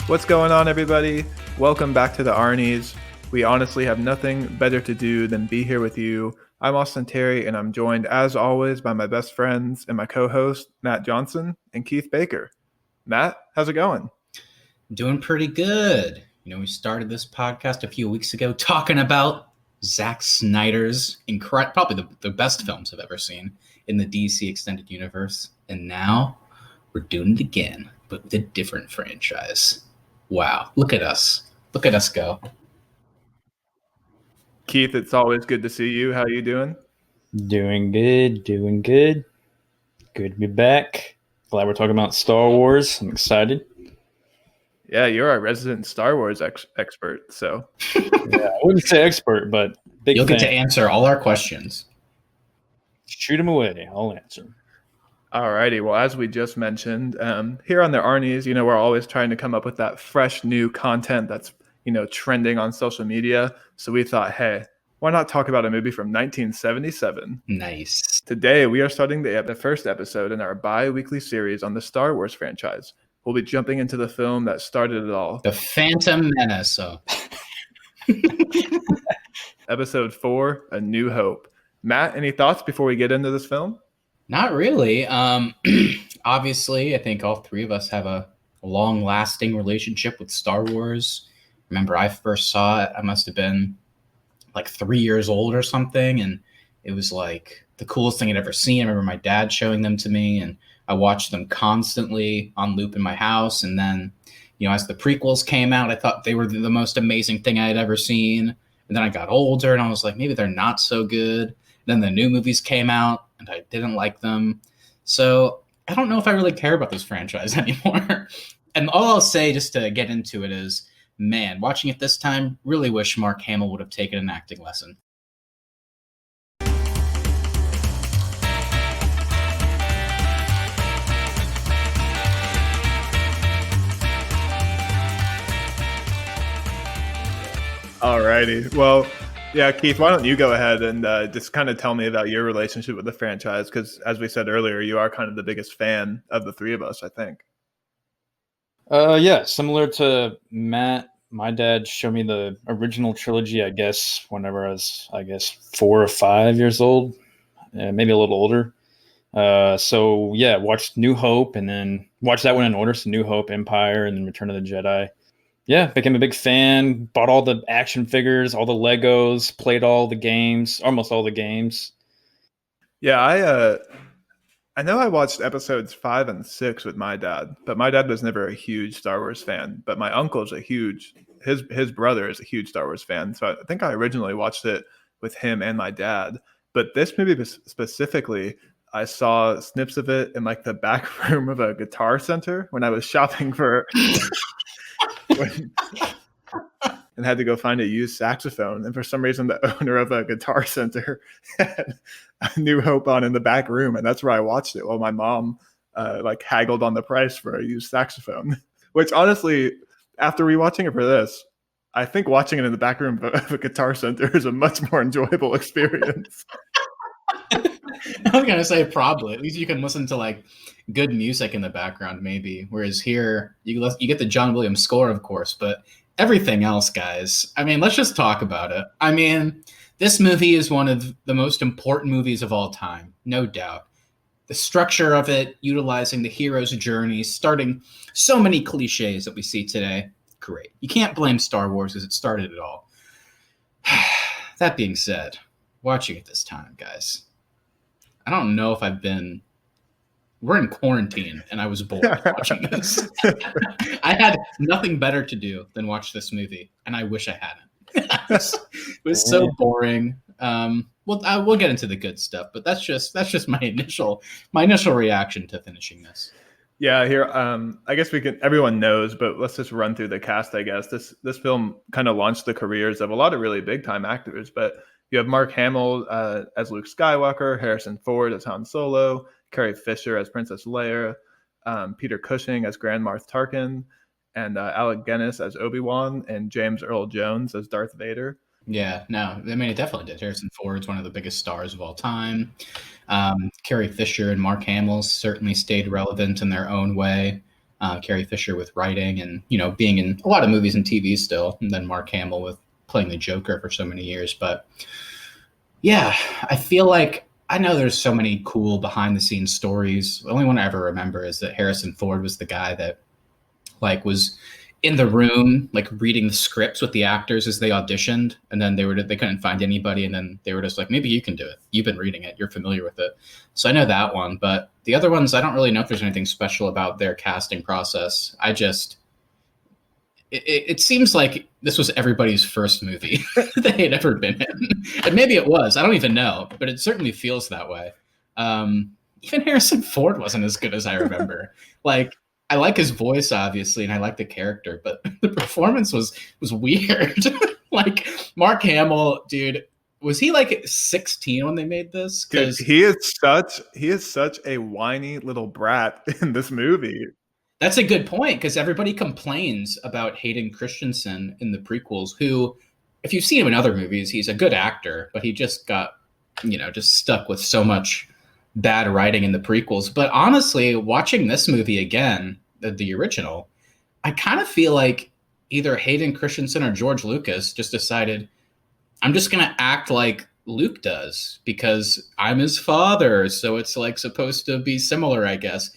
What's going on, everybody? Welcome back to the Arnies. We honestly have nothing better to do than be here with you. I'm Austin Terry, and I'm joined, as always, by my best friends and my co-host, Matt Johnson and Keith Baker. Matt, how's it going? Doing pretty good. We started this podcast a few weeks ago talking about Zack Snyder's probably the best films I've ever seen in the DC Extended Universe. And now we're doing it again, but with a different franchise. Wow, look at us. Look at us go. Keith, it's always good to see you. How are you doing? Doing good. Good to be back. Glad we're talking about Star Wars. I'm excited. Yeah, you're our resident Star Wars expert, so. Yeah, I wouldn't say expert, but You'll get to answer all our questions. Shoot them away. I'll answer them. Alrighty, well, as we just mentioned, here on the Arnies, we're always trying to come up with that fresh new content that's, trending on social media. So we thought, hey, why not talk about a movie from 1977? Nice. Today, we are starting the first episode in our bi-weekly series on the Star Wars franchise. We'll be jumping into the film that started it all. The Phantom Menace. Episode 4, A New Hope. Matt, any thoughts before we get into this film? Not really. Obviously, I think all three of us have a long-lasting relationship with Star Wars. Remember, I first saw it, I must have been like 3 years old or something, and it was like the coolest thing I'd ever seen. I remember my dad showing them to me, and I watched them constantly on loop in my house. And then, as the prequels came out, I thought they were the most amazing thing I had ever seen. And then I got older, and I was like, maybe they're not so good. Then the new movies came out, and I didn't like them. So I don't know if I really care about this franchise anymore. And all I'll say, just to get into it, is, man, watching it this time, really wish Mark Hamill would have taken an acting lesson. Alrighty. Well, yeah, Keith, why don't you go ahead and just kind of tell me about your relationship with the franchise? Because as we said earlier, you are kind of the biggest fan of the three of us, I think. Yeah, similar to Matt, my dad showed me the original trilogy, I guess, whenever I was, 4 or 5 years old, maybe a little older. So, yeah, watched New Hope and then watched that one in order. So New Hope, Empire, and then Return of the Jedi. Yeah, became a big fan, bought all the action figures, all the Legos, played all the games, almost all the games. Yeah, I know I watched episodes 5 and 6 with my dad, but my dad was never a huge Star Wars fan. But my uncle's his brother is a huge Star Wars fan. So I think I originally watched it with him and my dad. But this movie specifically, I saw snips of it in like the back room of a Guitar Center when I was shopping for... and had to go find a used saxophone. And for some reason, the owner of a Guitar Center had A New Hope on in the back room. And that's where I watched it while my mom haggled on the price for a used saxophone. Which honestly, after rewatching it for this, I think watching it in the back room of a Guitar Center is a much more enjoyable experience. I was going to say probably. At least you can listen to like good music in the background maybe. Whereas here, you get the John Williams score, of course, but everything else, guys, I mean, let's just talk about it. I mean, this movie is one of the most important movies of all time, no doubt. The structure of it, utilizing the hero's journey, starting so many cliches that we see today, great. You can't blame Star Wars as it started it all. That being said, watching it this time, guys, I don't know if we're in quarantine and I was bored watching this. I had nothing better to do than watch this movie, and I wish I hadn't. It was so boring. We'll get into the good stuff, but that's just my initial reaction to finishing this. Yeah, here, I guess everyone knows, but let's just run through the cast, I guess. This film kind of launched the careers of a lot of really big time actors, but you have Mark Hamill as Luke Skywalker, Harrison Ford as Han Solo, Carrie Fisher as Princess Leia, Peter Cushing as Grand Moff Tarkin, and Alec Guinness as Obi-Wan, and James Earl Jones as Darth Vader. Yeah, no, I mean, it definitely did. Harrison Ford's one of the biggest stars of all time. Carrie Fisher and Mark Hamill certainly stayed relevant in their own way. Carrie Fisher with writing and, being in a lot of movies and TV still, and then Mark Hamill with playing the Joker for so many years. But yeah, I feel like I know there's so many cool behind the scenes stories. The only one I ever remember is that Harrison Ford was the guy that was in the room, reading the scripts with the actors as they auditioned, and then they couldn't find anybody, and then they were just like, maybe you can do it. You've been reading it. You're familiar with it. So I know that one, but the other ones, I don't really know if there's anything special about their casting process. It seems like this was everybody's first movie they had ever been in. And maybe it was. I don't even know, but it certainly feels that way. Even Harrison Ford wasn't as good as I remember. I like his voice, obviously, and I like the character, but the performance was weird. Mark Hamill, dude, was he 16 when they made this? Dude, he is such a whiny little brat in this movie. That's a good point, because everybody complains about Hayden Christensen in the prequels, who, if you've seen him in other movies, he's a good actor, but he just got, just stuck with so much bad writing in the prequels. But honestly, watching this movie again, the original, I kind of feel like either Hayden Christensen or George Lucas just decided, I'm just going to act like Luke does because I'm his father. So it's supposed to be similar, I guess.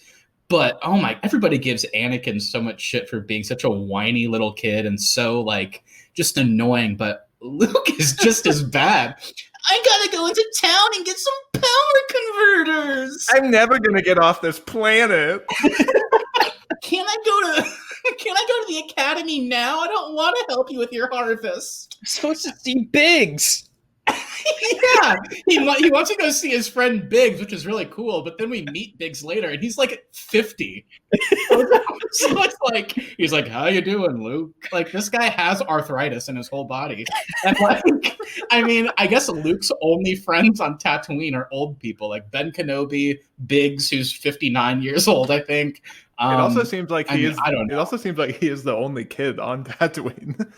But oh my, everybody gives Anakin so much shit for being such a whiny little kid and so just annoying. But Luke is just as bad. I gotta go into town and get some power converters. I'm never gonna get off this planet. Can I go to the academy now? I don't want to help you with your harvest. I'm supposed to see Biggs. Yeah, he wants to go see his friend Biggs, which is really cool. But then we meet Biggs later, and he's 50. So it's he's like, "How you doing, Luke?" This guy has arthritis in his whole body, and I guess Luke's only friends on Tatooine are old people, like Ben Kenobi, Biggs, who's 59 years old, I think. It also seems like he is. I don't know. It also seems like he is the only kid on Tatooine.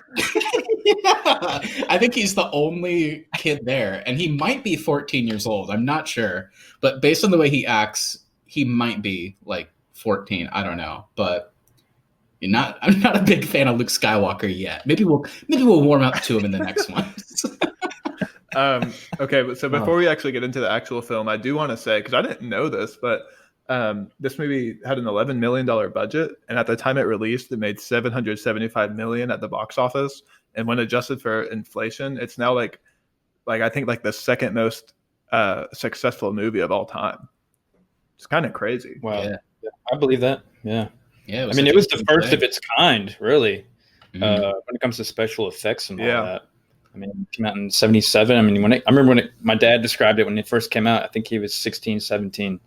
Yeah, I think he's the only kid there, and he might be 14 years old. I'm not sure, but based on the way he acts, he might be 14. I don't know, but I'm not a big fan of Luke Skywalker yet. Maybe we'll warm up to him in the next one. Okay, so before we actually get into the actual film, I do want to say, because I didn't know this, but this movie had an $11 million budget, and at the time it released, it made $775 million at the box office. And when adjusted for inflation, it's now I think the second most successful movie of all time. It's kind of crazy. Wow, yeah, I believe that. Yeah. Yeah, it was the first of its kind, really, when it comes to special effects and all that. It came out in 1977. I remember when my dad described it when it first came out. I think he was 16, 17.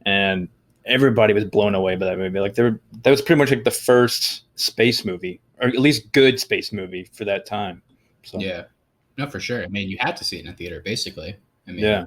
And everybody was blown away by that movie. That was pretty much the first space movie, or at least good space movie for that time. So. Yeah, no, for sure. You had to see it in a theater, basically. Yeah.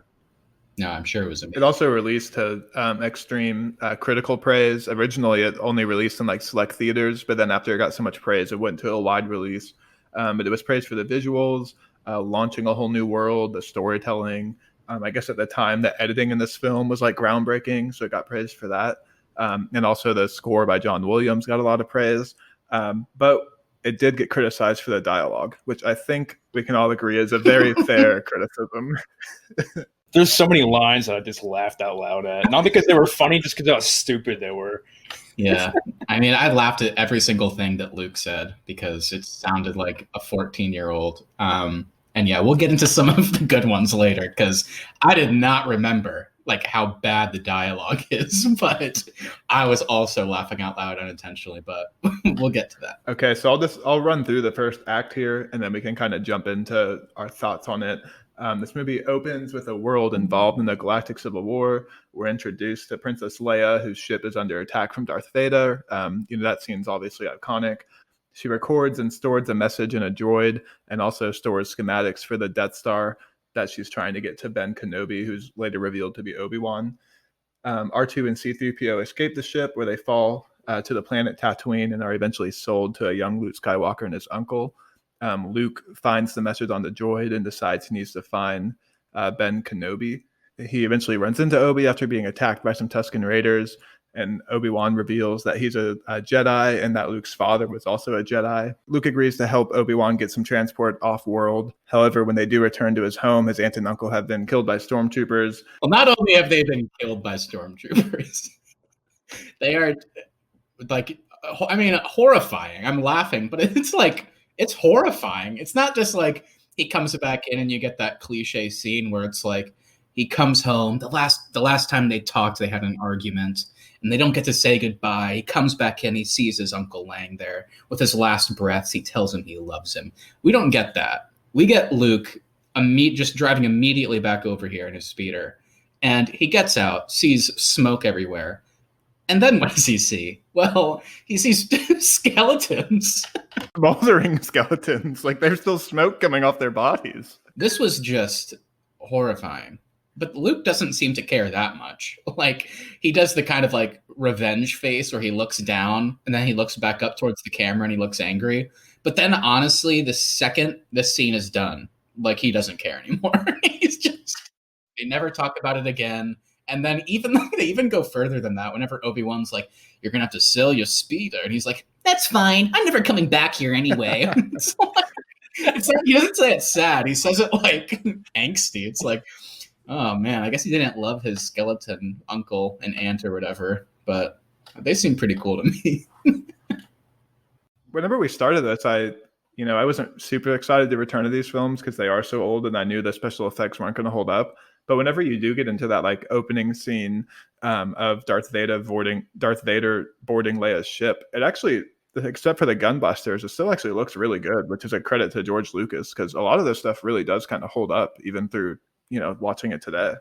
No, I'm sure it was amazing. It also released to extreme critical praise. Originally, it only released in select theaters, but then after it got so much praise, it went to a wide release. But it was praised for the visuals, launching a whole new world, the storytelling. I guess at the time, the editing in this film was groundbreaking, so it got praised for that. And also the score by John Williams got a lot of praise. But it did get criticized for the dialogue, which I think we can all agree is a very fair criticism. There's so many lines that I just laughed out loud at. Not because they were funny, just because how stupid they were. Yeah. I laughed at every single thing that Luke said because it sounded like a 14-year-old. And yeah, we'll get into some of the good ones later because I did not remember how bad the dialogue is, but I was also laughing out loud unintentionally, but we'll get to that. Okay, so I'll run through the first act here, and then we can kind of jump into our thoughts on it. This movie opens with a world involved in the Galactic Civil War. We're introduced to Princess Leia, whose ship is under attack from Darth Vader. That scene's obviously iconic. She records and stores a message in a droid and also stores schematics for the Death Star that she's trying to get to Ben Kenobi, who's later revealed to be Obi-Wan. R2 and C-3PO escape the ship where they fall to the planet Tatooine and are eventually sold to a young Luke Skywalker and his uncle. Luke finds the message on the droid and decides he needs to find Ben Kenobi. He eventually runs into Obi after being attacked by some Tusken Raiders, and Obi-Wan reveals that he's a Jedi and that Luke's father was also a Jedi. Luke agrees to help Obi-Wan get some transport off-world. However, when they do return to his home, his aunt and uncle have been killed by stormtroopers. Well, not only have they been killed by stormtroopers, they are like, I mean, horrifying. I'm laughing, but it's like, it's horrifying. It's not just like he comes back in and you get that cliche scene where it's like he comes home. The last time they talked, they had an argument and they don't get to say goodbye. He comes back in, he sees his Uncle Lang there with his last breaths. He tells him he loves him. We don't get that. We get Luke just driving immediately back over here in his speeder. And he gets out, sees smoke everywhere. And then what does he see? Well, he sees skeletons. Smoldering skeletons. Like, there's still smoke coming off their bodies. This was just horrifying. But Luke doesn't seem to care that much. Like, he does the kind of like revenge face where he looks down and then he looks back up towards the camera and he looks angry. But then honestly, the second this scene is done, like, he doesn't care anymore. They never talk about it again. And then they even go further than that. Whenever Obi-Wan's like, you're going to have to sell your speeder. And he's like, that's fine. I'm never coming back here anyway. It's like, he doesn't say it's sad. He says it like angsty. It's like, oh man, I guess he didn't love his skeleton uncle and aunt or whatever, but they seem pretty cool to me. Whenever we started this, I wasn't super excited to return to these films because they are so old and I knew the special effects weren't going to hold up. But whenever you do get into that like opening scene of Darth Vader boarding Leia's ship, it actually, except for the gunbusters, it still actually looks really good, which is a credit to George Lucas because a lot of this stuff really does kind of hold up even through, watching it today.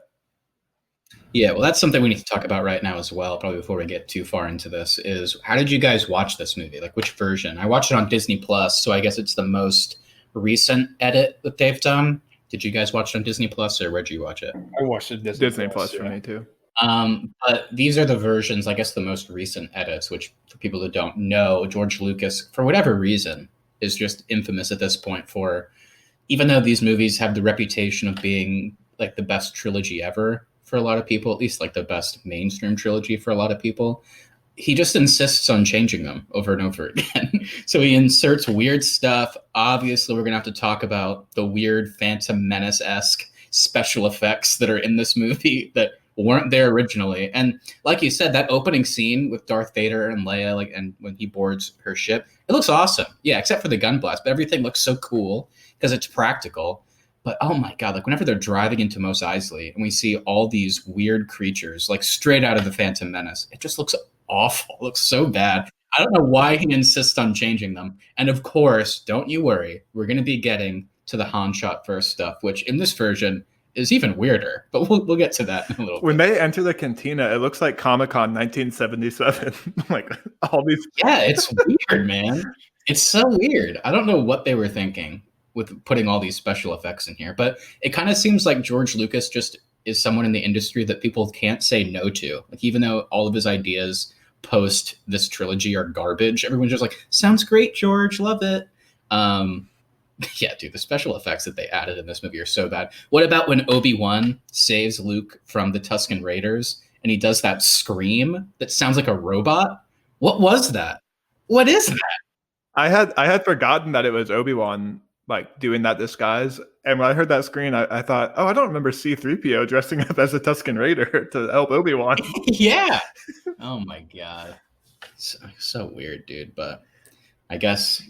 Yeah, well, that's something we need to talk about right now as well, probably before we get too far into this, is how did you guys watch this movie? Like, which version? I watched it on Disney Plus, so I guess it's the most recent edit that they've done. Did you guys watch it on Disney Plus, or where'd you watch it? I watched it Disney Plus for me too. But these are the versions, I guess, the most recent edits, which for people that don't know, George Lucas, for whatever reason, is just infamous at this point for, even though these movies have the reputation of being like the best trilogy ever for a lot of people, at least like the best mainstream trilogy for a lot of people, he just insists on changing them over and over again. So he inserts weird stuff. Obviously, we're going to have to talk about the weird Phantom Menace-esque special effects that are in this movie that weren't there originally. And like you said, that opening scene with Darth Vader and Leia, and when he boards her ship, it looks awesome. Yeah, except for the gun blast, but everything looks so cool because it's practical. But oh my God, like whenever they're driving into Mos Eisley and we see all these weird creatures, like straight out of the Phantom Menace, it just looks awful. It looks so bad. I don't know why he insists on changing them. And of course, don't you worry, we're going to be getting to the Han shot first stuff, which in this version is even weirder. But we'll get to that in a little bit. When they enter the cantina, it looks like Comic-Con 1977. Like all these. Yeah, it's weird, man. It's so weird. I don't know what they were thinking with putting all these special effects in here, but it kind of seems like George Lucas just is someone in the industry that people can't say no to. Like, even though all of his ideas post this trilogy are garbage, everyone's just like, sounds great, George, love it. Yeah, dude, the special effects that they added in this movie are so bad. What about when Obi-Wan saves Luke from the Tusken Raiders and he does that scream that sounds like a robot? What was that? What is that? I had forgotten that it was Obi-Wan like doing that disguise. And when I heard that scream, I thought, oh, I don't remember C-3PO dressing up as a Tusken Raider to help Obi-Wan. Yeah. Oh my God. So weird, dude. But I guess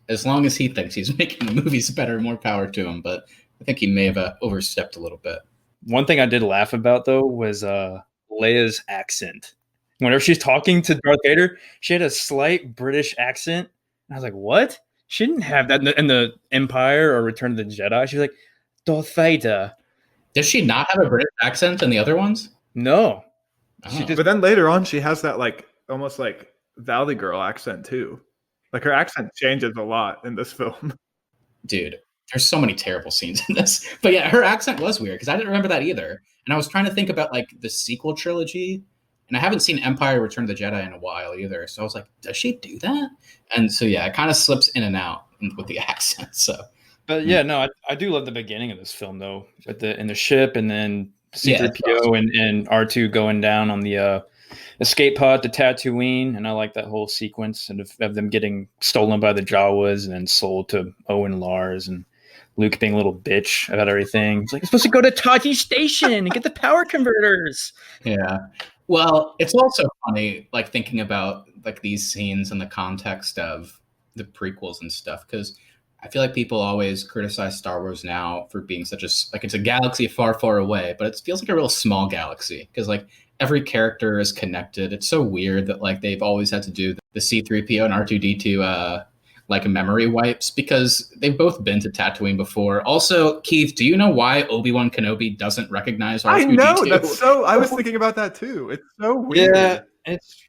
as long as he thinks he's making the movies better, more power to him. But I think he may have overstepped a little bit. One thing I did laugh about, though, was Leia's accent. Whenever she's talking to Darth Vader, she had a slight British accent. And I was like, what? She didn't have that in the Empire or Return of the Jedi. She was like, Darth Vader. Does she not have a British accent in the other ones? No. Oh. But then later on, she has that like almost like Valley Girl accent too. Like her accent changes a lot in this film. Dude, there's so many terrible scenes in this. But yeah, her accent was weird because I didn't remember that either. And I was trying to think about like the sequel trilogy. And I haven't seen Empire Return of the Jedi in a while either. So I was like, does she do that? And so, yeah, it kind of slips in and out with the accent. So, but yeah, no, I do love the beginning of this film, though, with in the ship and then C-3PO and R2 going down on the escape pod to Tatooine, and I like that whole sequence and of them getting stolen by the Jawas and then sold to Owen Lars and Luke being a little bitch about everything. He's like, "I'm supposed to go to Taji Station and get the power converters." Yeah. Well, it's also funny, like thinking about like these scenes in the context of the prequels and stuff, because I feel like people always criticize Star Wars now for being such a like it's a galaxy far, far away, but it feels like a real small galaxy because like every character is connected. It's so weird that like they've always had to do the C-3PO and R2-D2 like memory wipes because they've both been to Tatooine before. Also, Keith, do you know why Obi-Wan Kenobi doesn't recognize R2-D2? I know, that's so. I was thinking about that too. It's so weird. Yeah, it's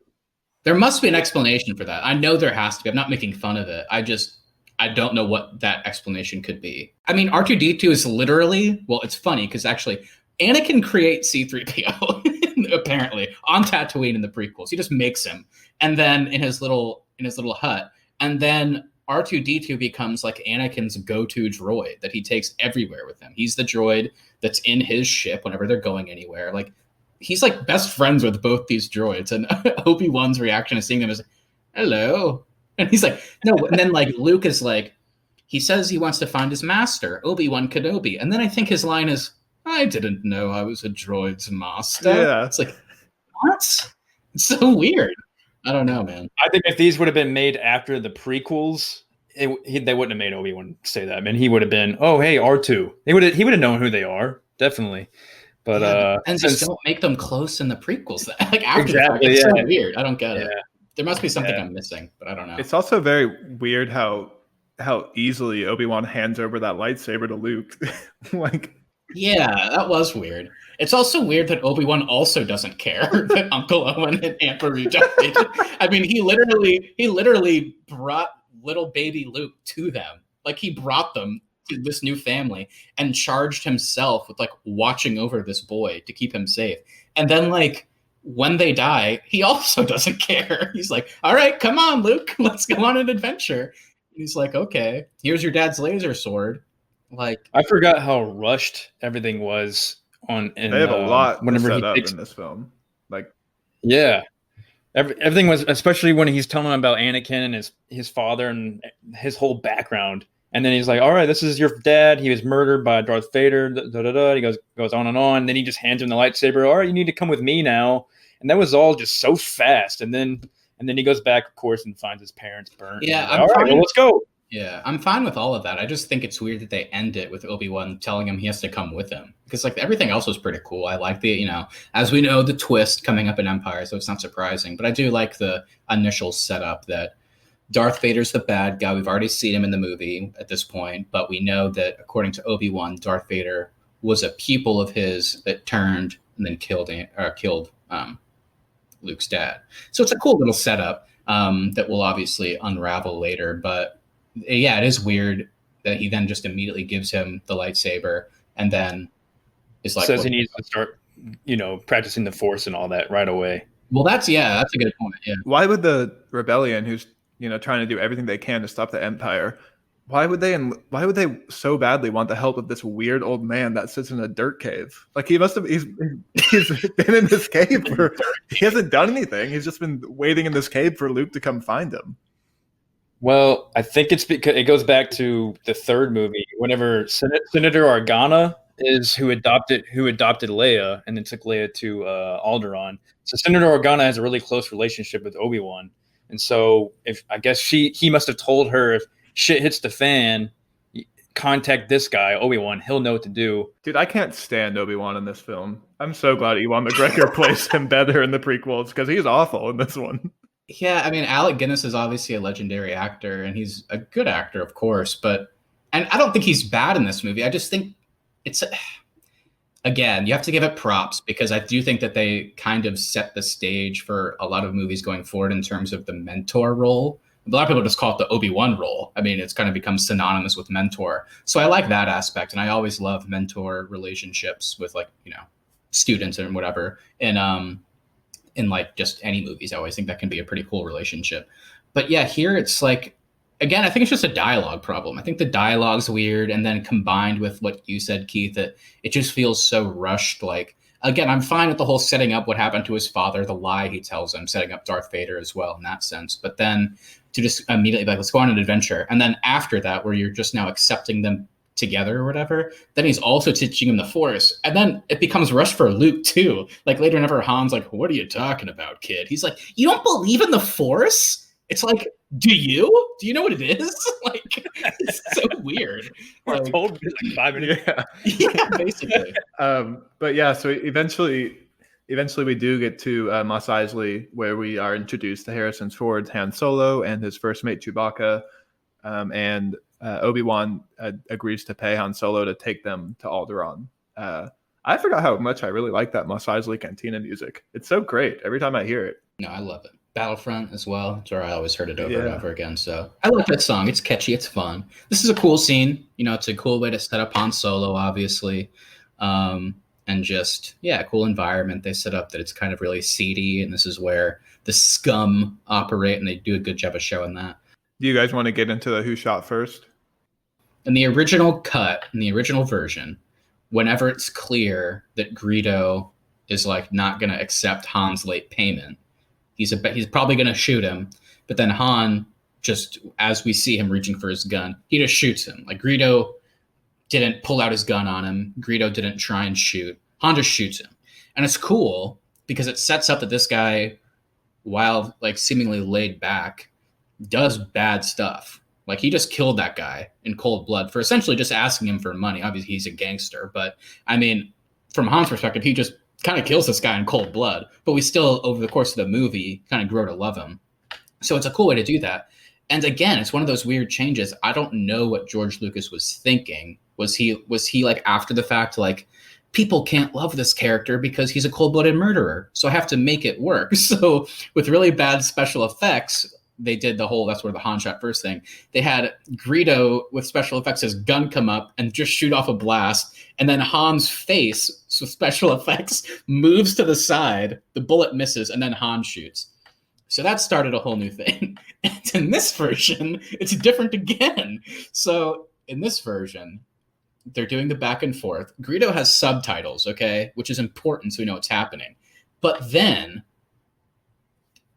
There must be an explanation for that. I know there has to be. I'm not making fun of it. I don't know what that explanation could be. I mean, R2-D2 is literally, well, it's funny because actually Anakin creates C-3PO apparently on Tatooine in the prequels. He just makes him, and then in his little hut, and then R2-D2 becomes like Anakin's go-to droid that he takes everywhere with him. He's the droid that's in his ship whenever they're going anywhere. Like he's like best friends with both these droids, and Obi-Wan's reaction to seeing them is, "Hello," and he's like, "No." And then like Luke is like, he says he wants to find his master, Obi-Wan Kenobi, and then I think his line is, "I didn't know I was a droid's master." Yeah. It's like, what? It's so weird. I don't know, man. I think if these would have been made after the prequels, they wouldn't have made Obi-Wan say that. I mean, he would have been, "Oh, hey, R2." He would have known who they are, definitely. But yeah, and just don't make them close in the prequels. Like after exactly, the fact, it's yeah. so weird. I don't get Yeah. it. There must be something I'm missing, but I don't know. It's also very weird how easily Obi-Wan hands over that lightsaber to Luke. Like, yeah, that was weird. It's also weird that Obi-Wan also doesn't care that Uncle Owen and Aunt Beru died. I mean, he literally brought little baby Luke to them. Like he brought them to this new family and charged himself with like watching over this boy to keep him safe. And then like when they die, he also doesn't care. He's like, "All right, come on, Luke, let's go on an adventure." And he's like, "Okay, here's your dad's laser sword." Like, I forgot how rushed everything was on. they have a lot whenever set he up takes, in this film. Like, yeah, everything was, especially when he's telling him about Anakin and his father and his whole background. And then he's like, "All right, this is your dad. He was murdered by Darth Vader." Da, da, da. He goes on and on. And then he just hands him the lightsaber. "All right, you need to come with me now." And that was all just so fast. And then he goes back, of course, and finds his parents burnt. yeah, Like, "All right, well, let's go." Yeah, I'm fine with all of that. I just think it's weird that they end it with Obi-Wan telling him he has to come with him. Because like everything else was pretty cool. I like the, as we know, the twist coming up in Empire, so it's not surprising. But I do like the initial setup that Darth Vader's the bad guy. We've already seen him in the movie at this point, but we know that according to Obi-Wan, Darth Vader was a pupil of his that turned and then killed Luke's dad. So it's a cool little setup that will obviously unravel later. But yeah, it is weird that he then just immediately gives him the lightsaber and then is like, says he needs to start, practicing the Force and all that right away. Well, that's a good point. Yeah. why would the rebellion, who's trying to do everything they can to stop the Empire, why would they so badly want the help of this weird old man that sits in a dirt cave? Like he's been in this cave he hasn't done anything. He's just been waiting in this cave for Luke to come find him. Well, I think it's because it goes back to the third movie. Whenever Senator Organa is who adopted Leia and then took Leia to Alderaan. So Senator Organa has a really close relationship with Obi-Wan, and so I guess he must have told her, if shit hits the fan, contact this guy Obi-Wan. He'll know what to do. Dude, I can't stand Obi-Wan in this film. I'm so glad Ewan McGregor plays him better in the prequels because he's awful in this one. Yeah, I mean, Alec Guinness is obviously a legendary actor, and he's a good actor, of course. And I don't think he's bad in this movie. I just think again, you have to give it props because I do think that they kind of set the stage for a lot of movies going forward in terms of the mentor role. A lot of people just call it the Obi-Wan role. I mean, it's kind of become synonymous with mentor. So I like that aspect, and I always love mentor relationships with students and whatever. And in like just any movies, I always think that can be a pretty cool relationship. But yeah, here it's like, again, I think it's just a dialogue problem. I think the dialogue's weird, and then combined with what you said, Keith, that it just feels so rushed. Like again, I'm fine with the whole setting up what happened to his father, the lie he tells him, setting up Darth Vader as well in that sense. But then to just immediately be like, let's go on an adventure. And then after that, where you're just now accepting them together or whatever, then he's also teaching him the Force. And then it becomes rush for Luke too. Like later, whenever Han's like, what are you talking about, kid? He's like, you don't believe in the Force? It's like, do you? Do you know what it is? Like, it's so weird. We're Like, told like 5 minutes. yeah, basically. But yeah, so eventually we do get to Mos Eisley, where we are introduced to Harrison Ford's Han Solo and his first mate Chewbacca, and Obi-Wan agrees to pay Han Solo to take them to Alderaan. I forgot how much I really like that Mos Eisley Cantina music. It's so great every time I hear it. No, I love it. Battlefront as well. It's where I always heard it over and over again. So I like that song. It's catchy. It's fun. This is a cool scene. You know, it's a cool way to set up Han Solo, obviously. And just, cool environment they set up that it's kind of really seedy. And this is where the scum operate, and they do a good job of showing that. Do you guys want to get into the who shot first? In the original cut, in the original version, whenever it's clear that Greedo is like not going to accept Han's late payment, he's probably going to shoot him. But then Han, just as we see him reaching for his gun, he just shoots him. Like Greedo didn't pull out his gun on him. Greedo didn't try and shoot. Han just shoots him. And it's cool because it sets up that this guy, while like seemingly laid back, does bad stuff. Like he just killed that guy in cold blood for essentially just asking him for money. Obviously he's a gangster, but I mean, from Han's perspective, he just kind of kills this guy in cold blood, but we still, over the course of the movie, kind of grow to love him. So it's a cool way to do that. And again, it's one of those weird changes. I don't know what George Lucas was thinking. Was he like after the fact, like, people can't love this character because he's a cold-blooded murderer, so I have to make it work. So with really bad special effects, they did the whole, that's where the Han shot first thing. They had Greedo with special effects, his gun come up and just shoot off a blast. And then Han's face, with special effects, moves to the side, the bullet misses, and then Han shoots. So that started a whole new thing. And in this version, it's different again. So in this version, they're doing the back and forth. Greedo has subtitles, okay, which is important so we know what's happening. But then,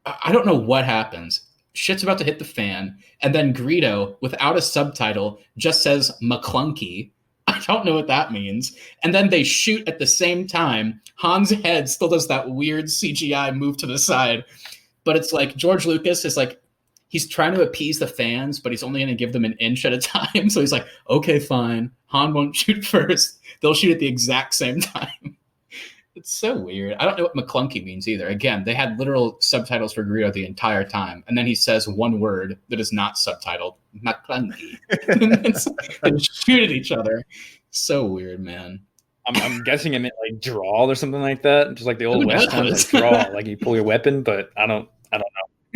I don't know what happens. Shit's about to hit the fan, and then Greedo, without a subtitle, just says McClunky. I don't know what that means. And then they shoot at the same time. Han's head still does that weird CGI move to the side. But it's like George Lucas is like, he's trying to appease the fans, but he's only going to give them an inch at a time. So he's like, okay, fine. Han won't shoot first. They'll shoot at the exact same time. It's so weird. I don't know what McClunky means either. Again, they had literal subtitles for Greedo the entire time. And then he says one word that is not subtitled, McClunky. And shoot at each other. So weird, man. I'm guessing it meant like draw or something like that. Just like the old West times, like draw, like you pull your weapon, but I don't know.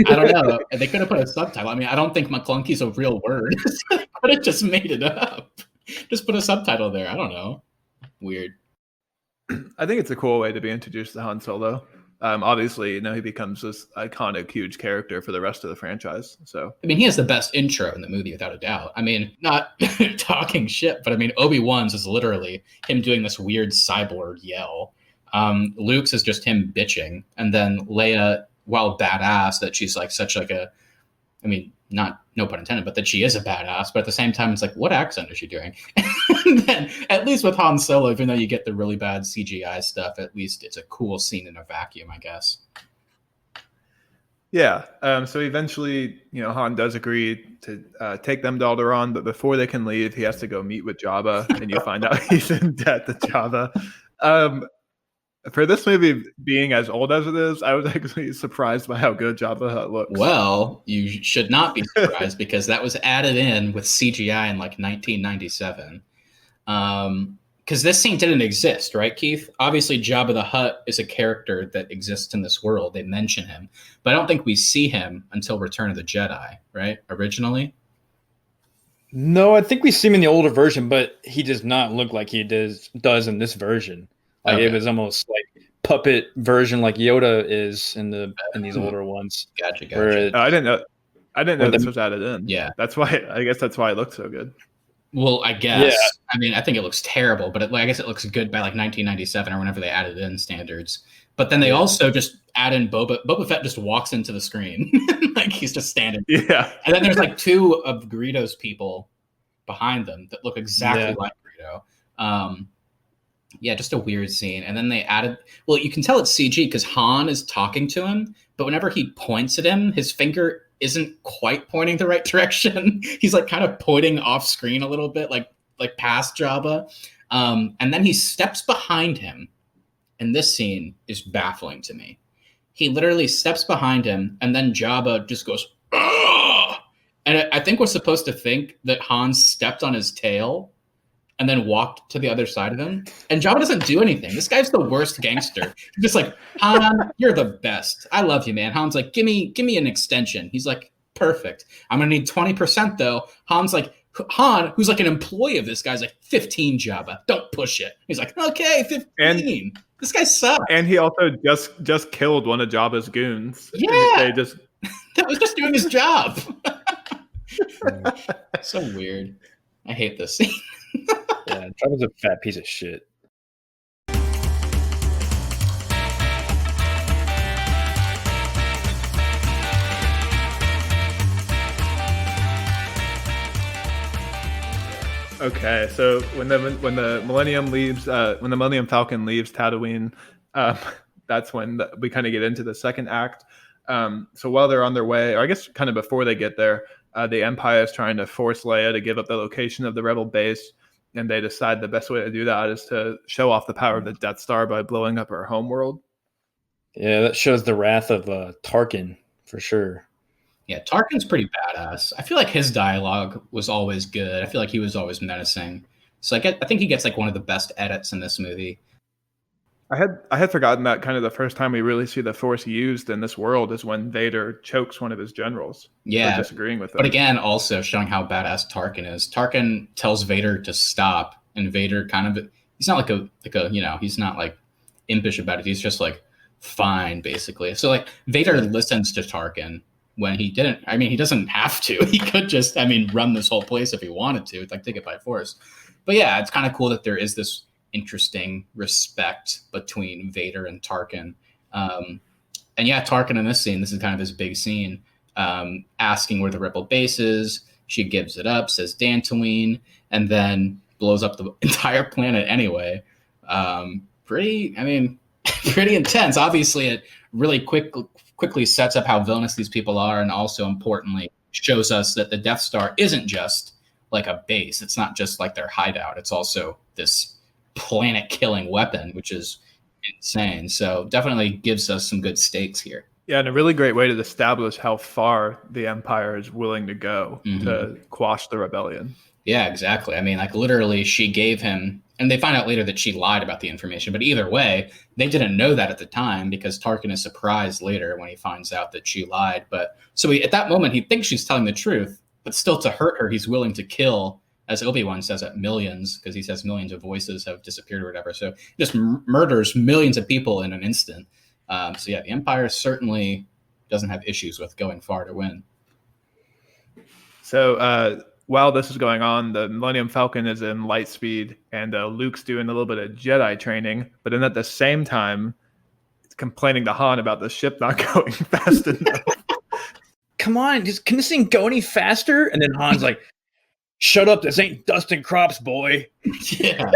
I don't know. They could have put a subtitle. I mean, I don't think McClunky's a real word. They could have just made it up. Just put a subtitle there. I don't know. Weird. I think it's a cool way to be introduced to Han Solo. Obviously, you know, he becomes this iconic, huge character for the rest of the franchise. So, I mean, he has the best intro in the movie, without a doubt. I mean, not talking shit, but I mean, Obi-Wan's is literally him doing this weird cyborg yell. Luke's is just him bitching, and then Leia, while badass, that she's like such like a, I mean, not no pun intended, but that she is a badass. But at the same time, it's like, what accent is she doing? And then, at least with Han Solo, even though you get the really bad CGI stuff, at least it's a cool scene in a vacuum, I guess. Yeah. So eventually, you know, Han does agree to take them to Alderaan, but before they can leave, he has to go meet with Jabba, and you find out he's in debt to Jabba. For this movie being as old as it is, I was actually surprised by how good Jabba the Hutt looks. Well, you should not be surprised because that was added in with CGI in like 1997. Because this scene didn't exist, right, Keith? Obviously, Jabba the Hutt is a character that exists in this world. They mention him, but I don't think we see him until Return of the Jedi, right? Originally? No, I think we see him in the older version, but he does not look like he does in this version. Like it was almost like puppet version, like Yoda is in these older ones. Gotcha. I didn't know this was added in. Yeah, that's why. I guess that's why it looked so good. Well, I Yeah. guess. I mean, I think it looks terrible, but I guess it looks good by like 1997 or whenever they added in standards. But then they also just add in Boba Fett just walks into the screen. Like he's just standing. Yeah. And then there's like two of Greedo's people behind them that look exactly Yeah. like Greedo. Yeah, just a weird scene. And then they added, well, you can tell it's CG because Han is talking to him, but whenever he points at him, his finger isn't quite pointing the right direction. He's like kind of pointing off screen a little bit, like past Jabba. And then he steps behind him. And this scene is baffling to me. He literally steps behind him, and then Jabba just goes, "Ugh!" And I think we're supposed to think that Han stepped on his tail and then walked to the other side of him. And Jabba doesn't do anything. This guy's the worst gangster. He's just like, Han, you're the best. I love you, man. Han's like, give me an extension. He's like, perfect. I'm gonna need 20% though. Han, who's like an employee of this guy's like, 15, Jabba. Don't push it. He's like, okay, 15. And this guy sucks. And he also just killed one of Jabba's goons. Yeah. They just that was just doing his job. So weird. I hate this scene. Yeah, Jabba's a fat piece of shit. Okay, so when the Millennium Falcon leaves Tatooine, that's when we kind of get into the second act. So while they're on their way, or I guess kind of before they get there, the Empire is trying to force Leia to give up the location of the Rebel base, and they decide the best way to do that is to show off the power of the Death Star by blowing up her homeworld. Yeah, that shows the wrath of Tarkin for sure. Yeah, Tarkin's pretty badass. I feel like his dialogue was always good. I feel like he was always menacing. So I think he gets like one of the best edits in this movie. I had forgotten that kind of the first time we really see the Force used in this world is when Vader chokes one of his generals. Yeah, disagreeing with him. But again, also showing how badass Tarkin is. Tarkin tells Vader to stop, and Vader he's not like a he's not like impish about it. He's just like fine, basically. So like Vader listens to Tarkin when he didn't. I mean, he doesn't have to. He could just, run this whole place if he wanted to, like take it by force. But yeah, it's kind of cool that there is this interesting respect between Vader and Tarkin. And yeah, Tarkin in this scene, this is kind of his big scene, asking where the Rebel base is. She gives it up, says Dantooine, and then blows up the entire planet anyway. Pretty intense. Obviously, it really quickly sets up how villainous these people are, and also importantly shows us that the Death Star isn't just like a base. It's not just like their hideout. It's also this planet-killing weapon, which is insane. So definitely gives us some good stakes here. Yeah, and a really great way to establish how far the Empire is willing to go to quash the rebellion. Yeah, exactly. Literally, she gave him, and they find out later that she lied about the information. But either way, they didn't know that at the time because Tarkin is surprised later when he finds out that she lied. But so at that moment, he thinks she's telling the truth, but still to hurt her, he's willing to kill, as Obi-Wan says, at millions, because he says millions of voices have disappeared or whatever. So he just murders millions of people in an instant. So yeah, the Empire certainly doesn't have issues with going far to win. So while this is going on, the Millennium Falcon is in light speed, and Luke's doing a little bit of Jedi training, but then at the same time, it's complaining to Han about the ship not going fast enough. Come on, can this thing go any faster? And then Han's like, shut up, this ain't Dustin Crops, boy. Yeah.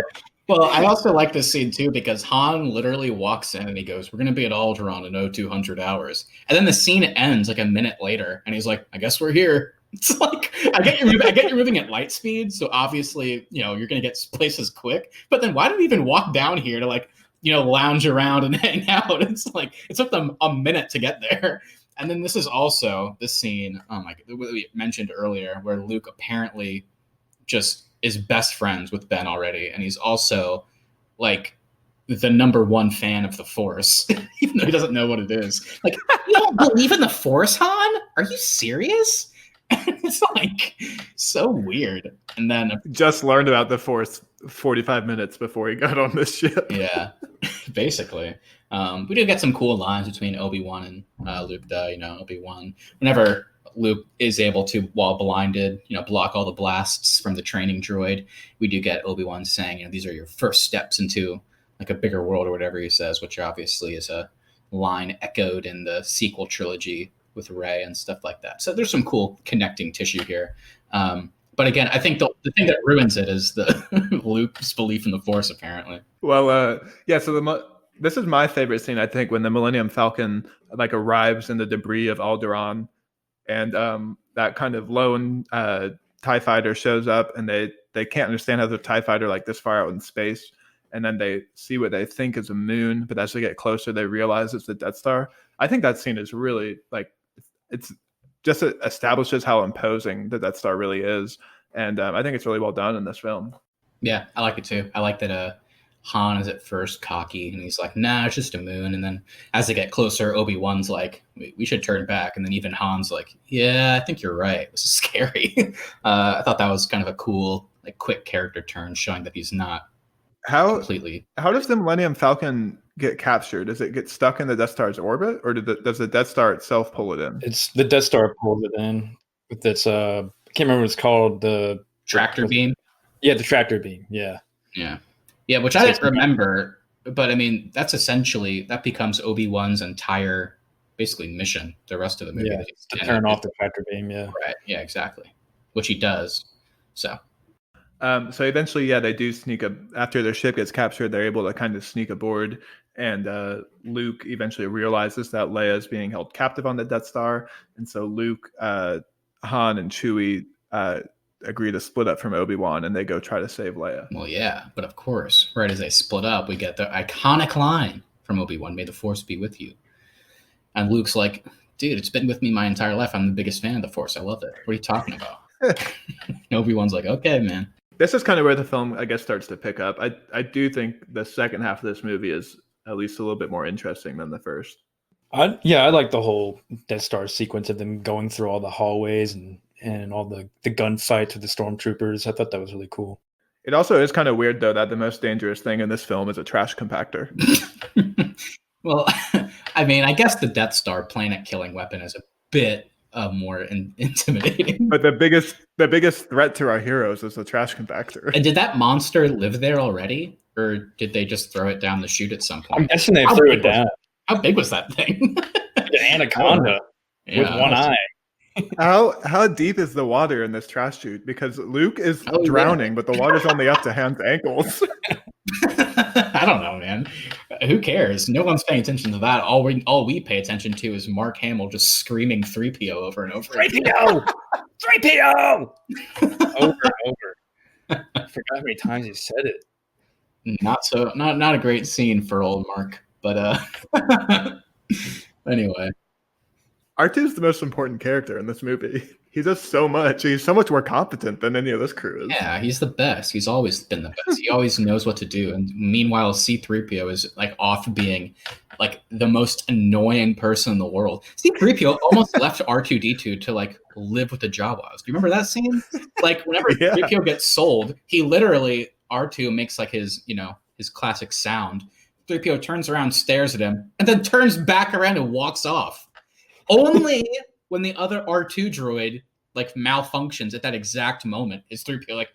Well, I also like this scene too because Han literally walks in and he goes, "We're going to be at Alderaan in 0200 hours." And then the scene ends like a minute later and he's like, "I guess we're here." It's like, I get you're moving at light speed, so obviously, you're going to get places quick. But then why did we even walk down here to lounge around and hang out? It's like, it took them a minute to get there. And then this is also the scene, we mentioned earlier, where Luke apparently just is best friends with Ben already, and he's also like the number one fan of the Force, even though he doesn't know what it is. Like, you don't believe in the Force, Han? Are you serious? It's like so weird. And then just learned about the Force 45 minutes before he got on this ship. Yeah, basically. We do get some cool lines between Obi-Wan and Luke, though. Obi-Wan, whenever Luke is able to, while blinded, block all the blasts from the training droid. We do get Obi-Wan saying, these are your first steps into like a bigger world or whatever he says, which obviously is a line echoed in the sequel trilogy with Rey and stuff like that. So there's some cool connecting tissue here. But again, I think the thing that ruins it is the Luke's belief in the Force, apparently. Well, yeah. So this is my favorite scene. I think when the Millennium Falcon like arrives in the debris of Alderaan, and that kind of lone TIE fighter shows up, and they can't understand how the TIE fighter like this far out in space, and then they see what they think is a moon, but as they get closer, they realize it's the Death Star. I think that scene is really like it's just establishes how imposing the Death Star really is, and I think it's really well done in this film. Yeah, I like it too. I like that Han is at first cocky, and he's like, nah, it's just a moon. And then as they get closer, Obi-Wan's like, we should turn back. And then even Han's like, yeah, I think you're right. This is scary. I thought that was kind of a cool, like, quick character turn, showing that he's not completely. How does the Millennium Falcon get captured? Does it get stuck in the Death Star's orbit, or does the Death Star itself pull it in? It's the Death Star pulls it in with this. I can't remember what it's called. The tractor beam. Yeah, the tractor beam. Yeah. Yeah, which I didn't remember, but I mean, that becomes Obi-Wan's entire, basically, mission. The rest of the movie, to turn off the tractor beam. Yeah, right. Yeah, exactly. Which he does. So eventually, they do sneak up after their ship gets captured. They're able to kind of sneak aboard, and Luke eventually realizes that Leia is being held captive on the Death Star, and so Luke, Han, and Chewie agree to split up from Obi-Wan, and they go try to save Leia. Well, yeah, but of course, right as they split up, we get the iconic line from Obi-Wan, "May the Force be with you." And Luke's like, dude, it's been with me my entire life. I'm the biggest fan of the Force. I love it. What are you talking about? Obi-Wan's like, okay, man. This is kind of where the film, I guess, starts to pick up. I do think the second half of this movie is at least a little bit more interesting than the first. I like the whole Death Star sequence of them going through all the hallways and all the gunfights with the stormtroopers. I thought that was really cool. It also is kind of weird, though, that the most dangerous thing in this film is a trash compactor. Well, I mean, I guess the Death Star planet-killing weapon is a bit more intimidating. But the biggest threat to our heroes is the trash compactor. And did that monster live there already? Or did they just throw it down the chute at some point? I'm guessing they threw it down. How big was that thing? The anaconda with one eye. How deep is the water in this trash chute? Because Luke is drowning, but the water's only up to Han's ankles. I don't know, man. Who cares? No one's paying attention to that. All we pay attention to is Mark Hamill just screaming 3PO over and over. 3PO! 3PO! Over and over. I forgot how many times he said it. Not a great scene for old Mark, but anyway. R2 is the most important character in this movie. He does so much. He's so much more competent than any of this crew is. Yeah, he's the best. He's always been the best. He always knows what to do. And meanwhile, C-3PO is like off being like the most annoying person in the world. C-3PO almost left R2-D2 to like live with the Jawas. Do you remember that scene? Like whenever 3PO gets sold, he literally, R2 makes like his classic sound. 3PO turns around, stares at him, and then turns back around and walks off. Only when the other R2 droid like malfunctions at that exact moment is 3PO like,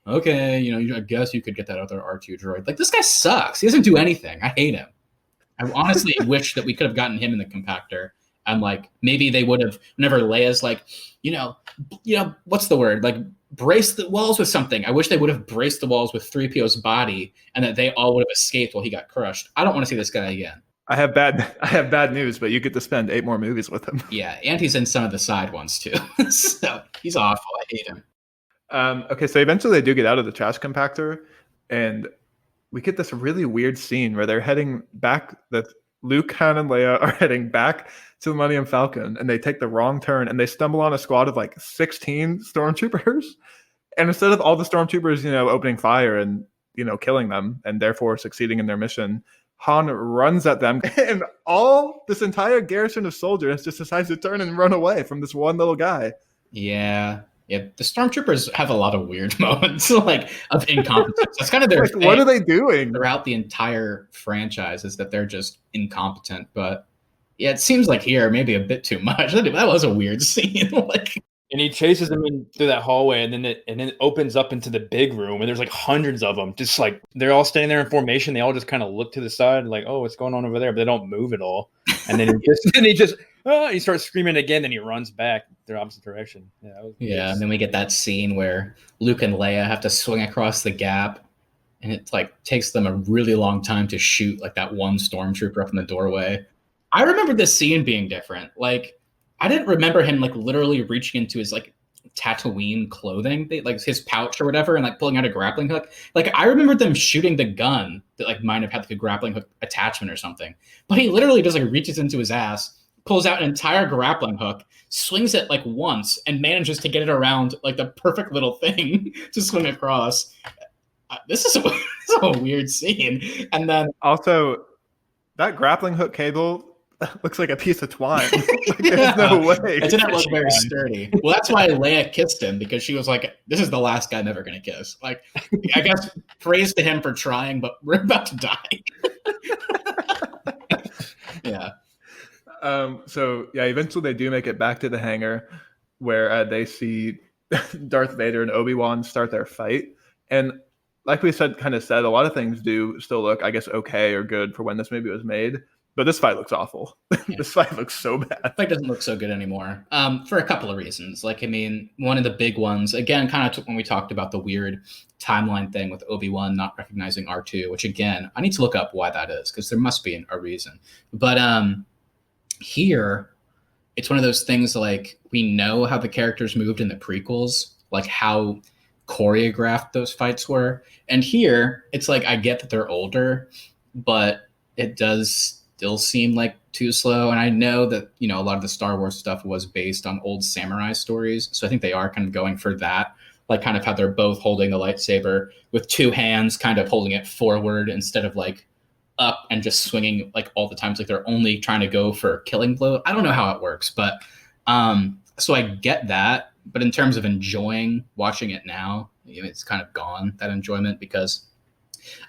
okay, I guess you could get that other R2 droid. Like, this guy sucks. He doesn't do anything. I hate him. I honestly wish that we could have gotten him in the compactor. And like maybe they would have, whenever Leia's like, what's the word? Like brace the walls with something. I wish they would have braced the walls with 3PO's body and that they all would have escaped while he got crushed. I don't want to see this guy again. I have bad news, but you get to spend 8 more movies with him. Yeah, and he's in some of the side ones too. So he's awful. I hate him. Okay, so eventually they do get out of the trash compactor, and we get this really weird scene where they're heading back. That Luke, Han, and Leia are heading back to the Millennium Falcon, and they take the wrong turn, and they stumble on a squad of like 16 stormtroopers. And instead of all the stormtroopers, opening fire and killing them, and therefore succeeding in their mission, Han runs at them, and this entire garrison of soldiers just decides to turn and run away from this one little guy. Yeah. The stormtroopers have a lot of weird moments, like of incompetence. That's kind of their thing. What are they doing throughout the entire franchise? Is that they're just incompetent. But Yeah, it seems like here maybe a bit too much. That was a weird scene. Like, And he chases them in through that hallway, and then it opens up into the big room, and there's like hundreds of them. Just like they're all standing there in formation. They all just kind of look to the side, like, "Oh, what's going on over there?" But they don't move at all. And then he starts screaming again. Then he runs back the opposite direction. Yeah, and then we get that scene where Luke and Leia have to swing across the gap, and it like takes them a really long time to shoot like that one stormtrooper up in the doorway. I remember this scene being different. Like, I didn't remember him like literally reaching into his like Tatooine clothing, like his pouch or whatever, and like pulling out a grappling hook. Like, I remember them shooting the gun that like might have had like a grappling hook attachment or something, but he literally just like reaches into his ass, pulls out an entire grappling hook, swings it like once, and manages to get it around like the perfect little thing to swing across. This is a weird scene. And then also, that grappling hook cable looks like a piece of twine. Like, there's no way. It didn't look very sturdy. Well, that's why Leia kissed him, because she was like, this is the last guy I'm ever going to kiss. Like, I guess praise to him for trying, but we're about to die. Yeah. So yeah, eventually they do make it back to the hangar where they see Darth Vader and Obi-Wan start their fight. And like we said, a lot of things do still look, I guess, okay or good for when this movie was made. But this fight looks awful. Yeah. This fight looks so bad. The fight doesn't look so good anymore, for a couple of reasons. Like, I mean, one of the big ones, again, kind of when we talked about the weird timeline thing with Obi-Wan not recognizing R2, which, again, I need to look up why that is, because there must be a reason. But here, it's one of those things like, we know how the characters moved in the prequels, like how choreographed those fights were. And here, it's like, I get that they're older, but it does still seem like too slow. And I know that, you know, a lot of the Star Wars stuff was based on old samurai stories. So I think they are kind of going for that, like kind of how they're both holding the lightsaber with two hands, kind of holding it forward instead of like up and just swinging like all the times, like they're only trying to go for killing blow. I don't know how it works, but so I get that. But in terms of enjoying watching it now, you know, it's kind of gone, that enjoyment, because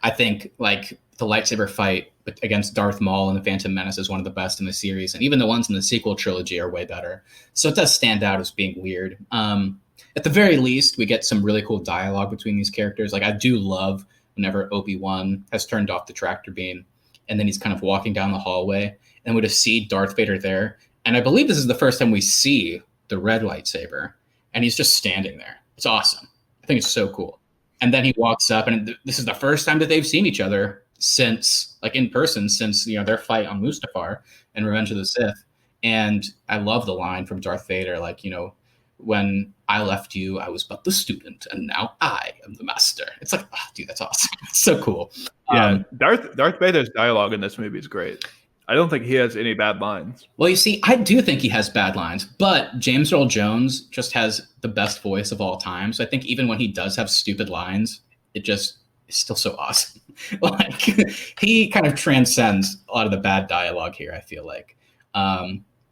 I think like the lightsaber fight against Darth Maul and the Phantom Menace is one of the best in the series, and even the ones in the sequel trilogy are way better. So it does stand out as being weird. At the very least, we get some really cool dialogue between these characters. Like, I do love whenever Obi-Wan has turned off the tractor beam, and then he's kind of walking down the hallway, and we just see Darth Vader there. And I believe this is the first time we see the red lightsaber, and he's just standing there. It's awesome. I think it's so cool. And then he walks up, and this is the first time that they've seen each other since, like, in person, since, you know, their fight on Mustafar and Revenge of the Sith. And I love the line from Darth Vader, like, you know, when I left you, I was but the student, and now I am the master. It's like, oh, dude, that's awesome. It's so cool. Yeah, Darth Vader's dialogue in this movie is great. I don't think he has any bad lines. Well, you see, I do think he has bad lines, but James Earl Jones just has the best voice of all time. So I think even when he does have stupid lines, it just is still so awesome. Like, he kind of transcends a lot of the bad dialogue here, I feel like.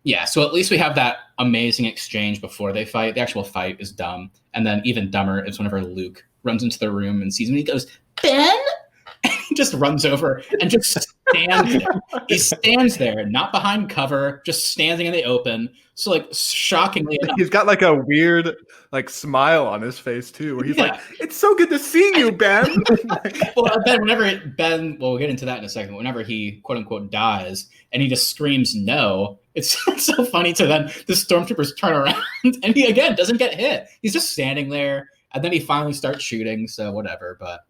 Yeah, so at least we have that amazing exchange before they fight. The actual fight is dumb. And then even dumber is whenever Luke runs into the room and sees him, he goes, Ben? And he just runs over and just stands there. He stands there, not behind cover, just standing in the open. So, like, shockingly enough, he's got like a weird like smile on his face too, where he's like, "It's so good to see you, Ben." Well, Ben, well, we'll get into that in a second. Whenever he quote unquote dies, and he just screams no, it's so funny to then the stormtroopers turn around and he again doesn't get hit. He's just standing there, and then he finally starts shooting. So whatever, but.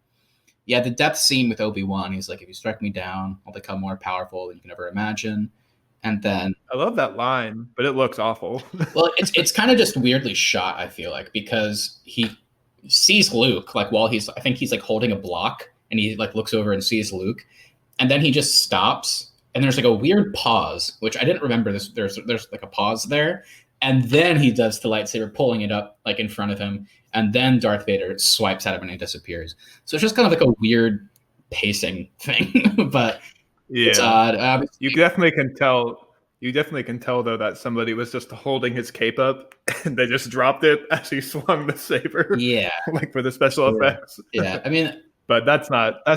Yeah, the death scene with Obi-Wan, he's like, if you strike me down, I'll become more powerful than you can ever imagine. And then I love that line, but it looks awful. Well, it's kind of just weirdly shot, I feel like, because he sees Luke, like, while I think he's like holding a block, and he like looks over and sees Luke, and then he just stops, and there's like a weird pause, which I didn't remember this. There's like a pause there, and then he does the lightsaber, pulling it up like in front of him. And then Darth Vader swipes at him and he disappears. So it's just kind of like a weird pacing thing, but yeah, it's odd. You definitely can tell though that somebody was just holding his cape up and they just dropped it as he swung the saber. Yeah, like for the special effects. Yeah, I mean, But that's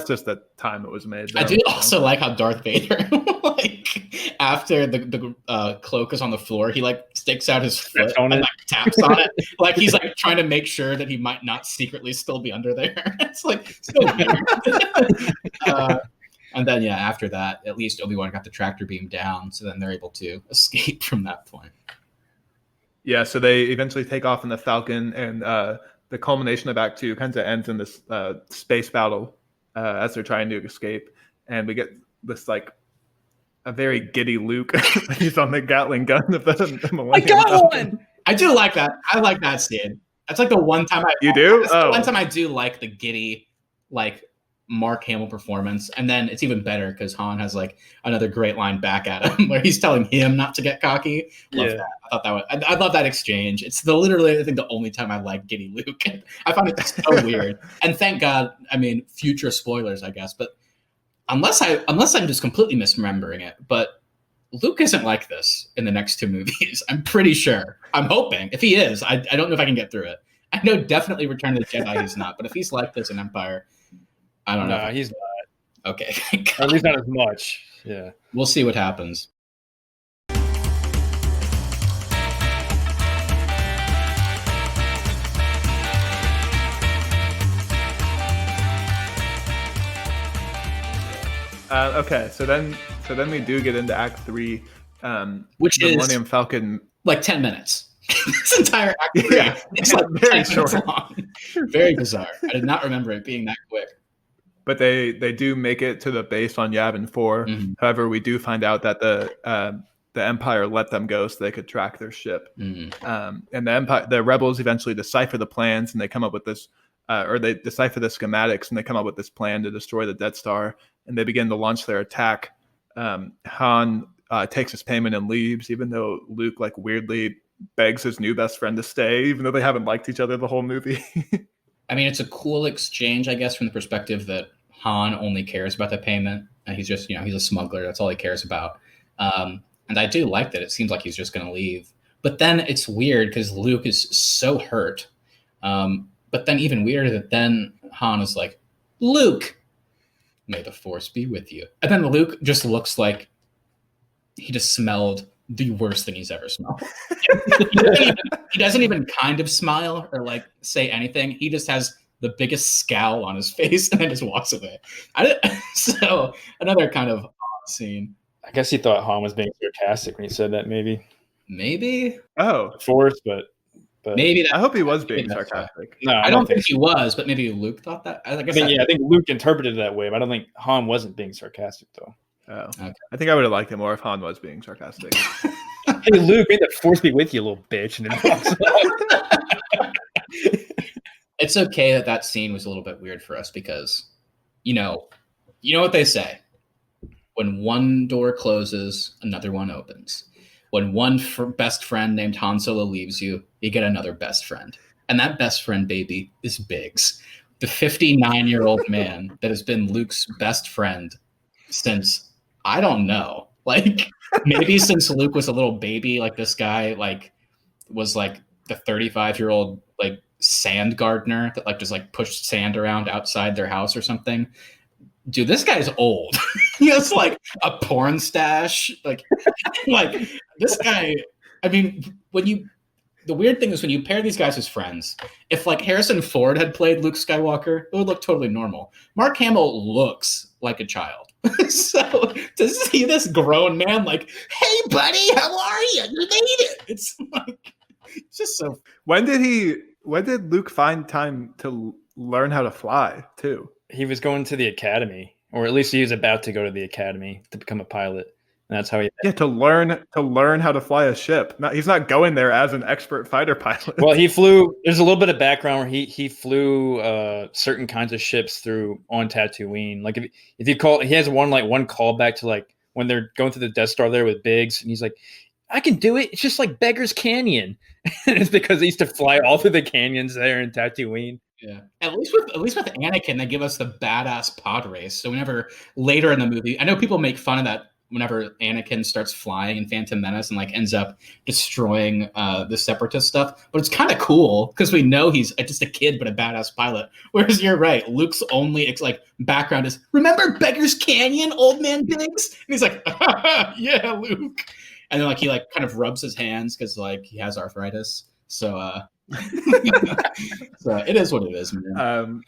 just the time it was made. I though, do so. also like how Darth Vader, like after the cloak is on the floor, he like sticks out his foot and like taps on it, like he's like trying to make sure that he might not secretly still be under there. It's like so weird. And then after that, at least Obi-Wan got the tractor beam down, so then they're able to escape from that point. Yeah, so they eventually take off in the Falcon, and the culmination of Act 2 kind of ends in this space battle as they're trying to escape. And we get this, like, a very giddy Luke. He's on the Gatling gun of the Millennium Falcon. I do like that. I like that scene. That's like the one time You do? The one time I do like the giddy, like, Mark Hamill performance. And then it's even better because Han has like another great line back at him where he's telling him not to get cocky. Love that. I love that exchange. It's literally, I think, the only time I like giddy Luke. I find it so weird. And thank God, I mean, future spoilers, I guess, but unless I'm just completely misremembering it, but Luke isn't like this in the next 2 movies. I'm pretty sure. I'm hoping. If he is, I don't know if I can get through it. I know definitely Return of the Jedi he's not, but if he's like this in Empire, I don't know. No, he's not. Okay. Or at least not as much. Yeah. We'll see what happens. Okay, so then we do get into Act 3, which the is Millennium Falcon, like 10 minutes. This entire Act 3, it's like very short, long. Very bizarre. I did not remember it being that quick. But they do make it to the base on Yavin 4. Mm-hmm. However, we do find out that the Empire let them go so they could track their ship. Mm-hmm. And the rebels eventually decipher the plans, and they come up with this, or they decipher the schematics, and they come up with this plan to destroy the Death Star. And they begin to launch their attack. Han takes his payment and leaves, even though Luke like weirdly begs his new best friend to stay, even though they haven't liked each other the whole movie. I mean, it's a cool exchange, I guess, from the perspective that Han only cares about the payment, and he's just, he's a smuggler. That's all he cares about. And I do like that. It seems like he's just going to leave. But then it's weird because Luke is so hurt. But then even weirder that then Han is like, Luke, may the Force be with you. And then Luke just looks like he just smelled the worst thing he's ever smelled. He doesn't even kind of smile or like say anything. He just has the biggest scowl on his face and then just walks away. So another kind of odd scene. I guess he thought Han was being sarcastic when he said that. Maybe. Oh, Force, but maybe. I hope he was being sarcastic. No, I don't think he was, but maybe Luke thought that. I think Luke interpreted it that way, but I don't think Han wasn't being sarcastic though. Oh, okay. I think I would have liked it more if Han was being sarcastic. Hey, Luke, may the Force be with you, little bitch. And then it's okay that scene was a little bit weird for us because, you know what they say. When one door closes, another one opens. When one best friend named Han Solo leaves you, you get another best friend. And that best friend, baby, is Biggs. The 59-year-old man that has been Luke's best friend since, I don't know, like maybe since Luke was a little baby, like this guy like was like the 35-year-old like sand gardener that like just like pushed sand around outside their house or something. Dude, this guy's old. He has like a porn stash. Like this guy, I mean, the weird thing is when you pair these guys as friends, if like Harrison Ford had played Luke Skywalker, it would look totally normal. Mark Hamill looks like a child. So to see this grown man like, hey buddy, how are you? You made it. It's like, it's just so. When did Luke find time to learn how to fly too? He was going to the academy, or at least he was about to go to the academy to become a pilot. And that's how he. Yeah, to learn how to fly a ship. He's not going there as an expert fighter pilot. Well, he flew. There's a little bit of background where he flew certain kinds of ships on Tatooine. Like if you call, he has one callback to like when they're going through the Death Star there with Biggs, and he's like, I can do it. It's just like Beggar's Canyon, and it's because he used to fly all through the canyons there in Tatooine. Yeah, at least with Anakin, they give us the badass pod race. So whenever later in the movie, I know people make fun of that whenever Anakin starts flying in Phantom Menace and like ends up destroying the Separatist stuff. But it's kind of cool because we know he's just a kid but a badass pilot. Whereas you're right, Luke's only like background is, remember Beggar's Canyon, Old Man Biggs? And he's like, yeah, Luke. And then like he like kind of rubs his hands because like he has arthritis. So so it is what it is, man.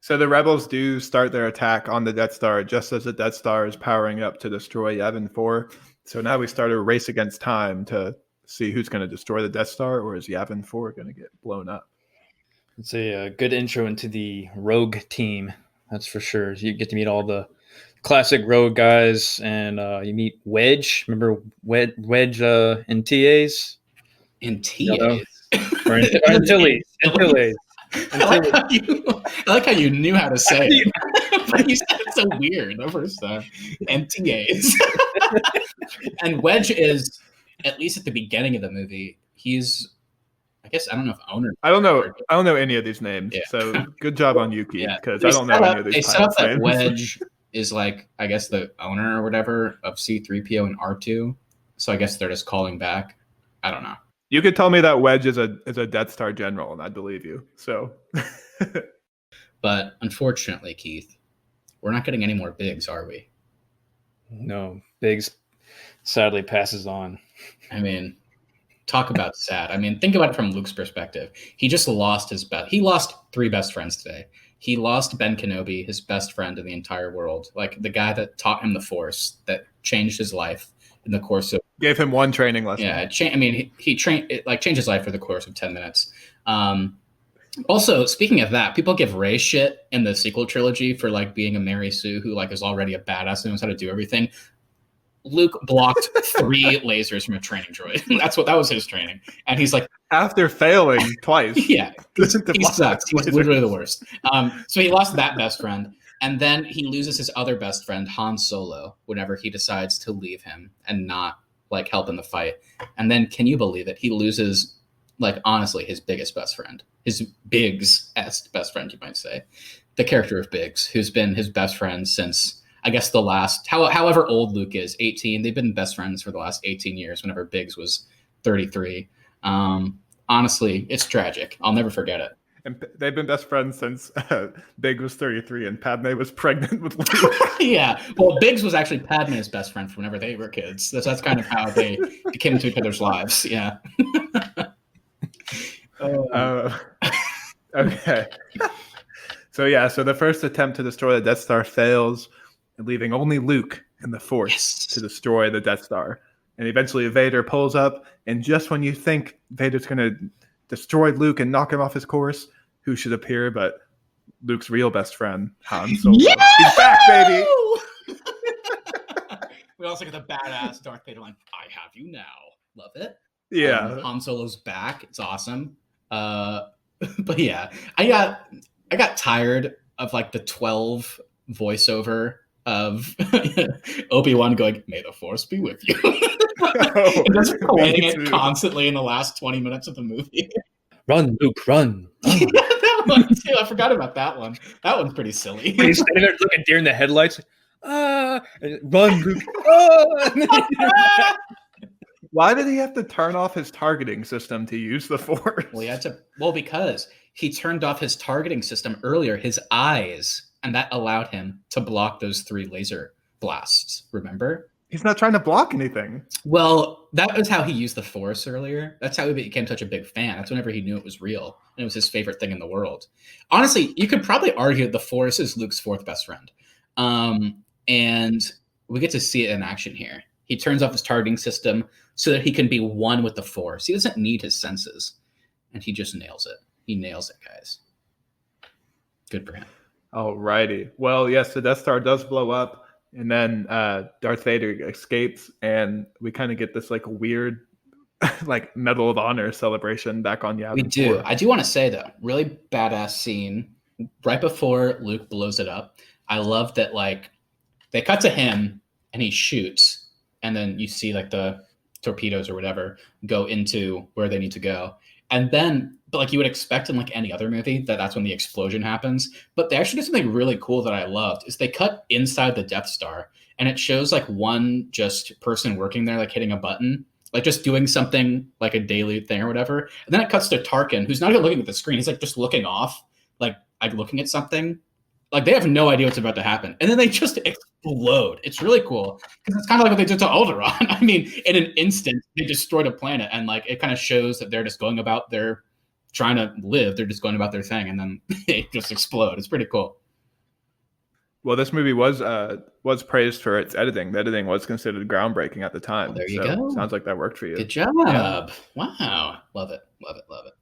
So the rebels do start their attack on the Death Star just as the Death Star is powering up to destroy Yavin 4. So now we start a race against time to see who's going to destroy the Death Star, or is Yavin 4 going to get blown up? It's a good intro into the Rogue team, that's for sure. You get to meet all the classic Rogue guys, and you meet Wedge. Remember Wedge in TAs? In TAs? Or in Antilles. Antilles. I like how you knew how to say it. But you said it so weird the first time. MTAs. And Wedge is, at least at the beginning of the movie, he's, I guess, I don't know if owner. I don't know any of these names. Yeah. So good job on Yuki, because I don't know any of these. They set up that Wedge is like, I guess, the owner or whatever of C-3PO and R2. So I guess they're just calling back. I don't know. You could tell me that Wedge is a Death Star general, and I'd believe you. So, but unfortunately, Keith, we're not getting any more Biggs, are we? No, Biggs sadly passes on. I mean, talk about sad. I mean, think about it from Luke's perspective. He just lost he lost 3 best friends today. He lost Ben Kenobi, his best friend in the entire world, like the guy that taught him the Force, that changed his life in the course of. Gave him one training lesson. Yeah, he trained, it like changed his life for the course of 10 minutes. Also, speaking of that, people give Rey shit in the sequel trilogy for like being a Mary Sue who like is already a badass and knows how to do everything. Luke blocked 3 lasers from a training droid. That was his training, and he's like, after failing twice. Yeah, he sucks. He's literally the worst. So he lost that best friend. And then he loses his other best friend, Han Solo, whenever he decides to leave him and not like help in the fight. And then, can you believe it? He loses, like, honestly, his biggest best friend, his Biggs-esque best friend, you might say, the character of Biggs, who's been his best friend since, I guess, the last, however old Luke is, 18. They've been best friends for the last 18 years. Whenever Biggs was 33. Honestly, it's tragic. I'll never forget it. And they've been best friends since Big was 33 and Padme was pregnant with Luke. Yeah. Well, Biggs was actually Padme's best friend from whenever they were kids. That's kind of how they came into each other's lives. Yeah. Okay. So the first attempt to destroy the Death Star fails, leaving only Luke and the Force to destroy the Death Star. And eventually Vader pulls up, and just when you think Vader's going to destroy Luke and knock him off his course, who should appear but Luke's real best friend, Han Solo. Yeah! He's back, baby! We also get the badass Darth Vader line, I have you now. Love it. Yeah. Han Solo's back. It's awesome. But yeah, I got tired of like the 12 voiceover of Obi-Wan going, may the Force be with you. And just playing it constantly in the last 20 minutes of the movie. Run, Luke, run. Yeah, that one too. I forgot about that one. That one's pretty silly. He's standing there looking deer in the headlights. Run, Luke. Why did he have to turn off his targeting system to use the Force? Well, he had to. Well, because he turned off his targeting system earlier, his eyes, and that allowed him to block those 3 laser blasts. Remember? He's not trying to block anything. Well, that was how he used the Force earlier. That's how he became such a big fan. That's whenever he knew it was real. And it was his favorite thing in the world. Honestly, you could probably argue the Force is Luke's 4th best friend. And we get to see it in action here. He turns off his targeting system so that he can be one with the Force. He doesn't need his senses. And he just nails it. He nails it, guys. Good for him. Alrighty. Well, yes, the Death Star does blow up. And then Darth Vader escapes, and we kind of get this like weird, like Medal of Honor celebration back on Yavin. We do. I do want to say though, really badass scene right before Luke blows it up. I love that like they cut to him and he shoots, and then you see like the torpedoes or whatever go into where they need to go, and then but like you would expect in like any other movie that's when the explosion happens. But they actually did something really cool that I loved is they cut inside the Death Star and it shows like one just person working there, like hitting a button, like just doing something like a daily thing or whatever. And then it cuts to Tarkin, who's not even looking at the screen. He's like just looking off, like looking at something. Like they have no idea what's about to happen. And then they just explode. It's really cool because it's kind of like what they did to Alderaan. I mean, in an instant, they destroyed a planet and like it kind of shows that they're just going about their trying to live. They're just going about their thing and then they just explode. It's pretty cool. Well, this movie was praised for its editing. The editing was considered groundbreaking at the time. Well, there you go. Sounds like that worked for you. Good job. Yeah. Wow. Love it. Love it. Love it.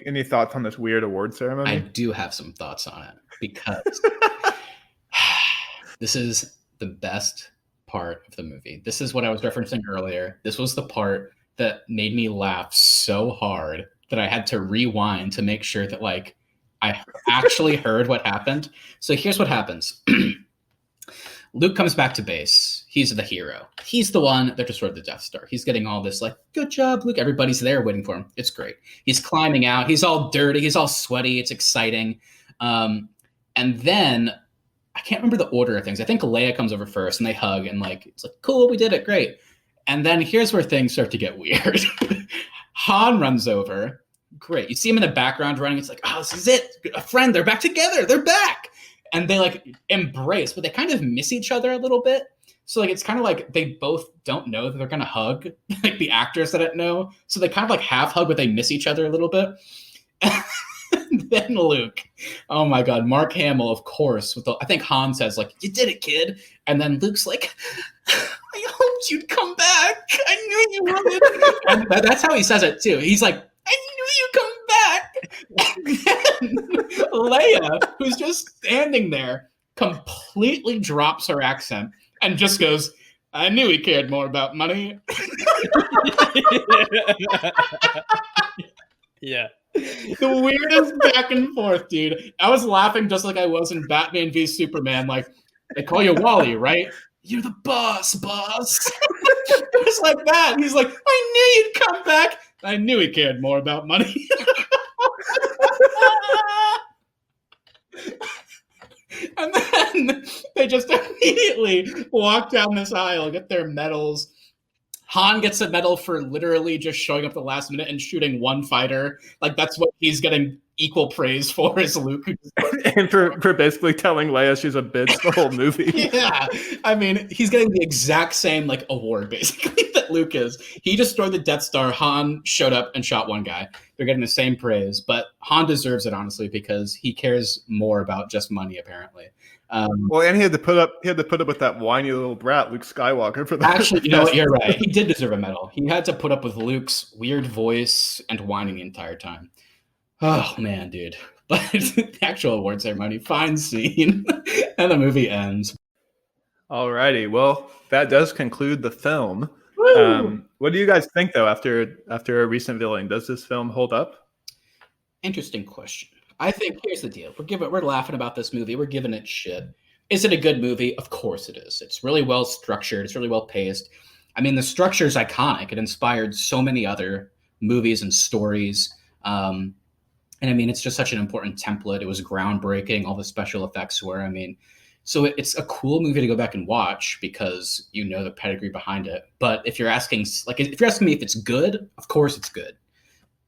Any thoughts on this weird award ceremony? I do have some thoughts on it because this is the best part of the movie. This is what I was referencing earlier. This was the part that made me laugh so hard that I had to rewind to make sure that like I actually heard what happened. So here's what happens. Luke comes back to base. He's the hero. He's the one that destroyed the Death Star. He's getting all this like, good job, Luke. Everybody's there waiting for him. It's great. He's climbing out. He's all dirty. He's all sweaty. It's exciting. And then I can't remember the order of things. I think Leia comes over first and they hug and like, it's like, cool, we did it. Great. And then here's where things start to get weird. Han runs over. Great. You see him in the background running. It's like, oh, this is it. A friend. They're back together. They're back. And they like embrace, but they kind of miss each other a little bit. So like it's kind of like they both don't know that they're gonna hug, like the actors that don't know. So they kind of like half hug, but they miss each other a little bit. And then Luke, oh my God, Mark Hamill, of course. I think Han says like, "You did it, kid," and then Luke's like, "I hoped you'd come back. I knew you would." And that's how he says it too. He's like, "I knew you'd come back." And then Leia, who's just standing there, completely drops her accent and just goes, "I knew he cared more about money." Yeah. The weirdest back and forth, dude. I was laughing just like I was in Batman v Superman. Like, they call you Wally, right? You're the boss. It was like that. He's like, I knew you'd come back. I knew he cared more about money. And then they just immediately walk down this aisle, get their medals. Han gets a medal for literally just showing up the last minute and shooting one fighter. Like, that's what he's getting equal praise for is Luke. And for basically telling Leia she's a bitch the whole movie. Yeah. I mean, he's getting the exact same, like, award, basically, that Luke is. He destroyed the Death Star. Han showed up and shot one guy. They're getting the same praise. But Han deserves it, honestly, because he cares more about just money, apparently. Well, and he had to put up with that whiny little brat, Luke Skywalker, for the actually, you know what? You're right. He did deserve a medal. He had to put up with Luke's weird voice and whining the entire time. Oh man, dude! But the actual award ceremony, fine scene, and the movie ends. Alrighty, well, that does conclude the film. What do you guys think, though? After a recent viewing, does this film hold up? Interesting question. I think here's the deal. We're laughing about this movie. We're giving it shit. Is it a good movie? Of course it is. It's really well structured. It's really well paced. I mean, the structure is iconic. It inspired so many other movies and stories. And I mean, it's just such an important template. It was groundbreaking. All the special effects were. I mean, so it's a cool movie to go back and watch because you know the pedigree behind it. But if you're asking me if it's good, of course it's good.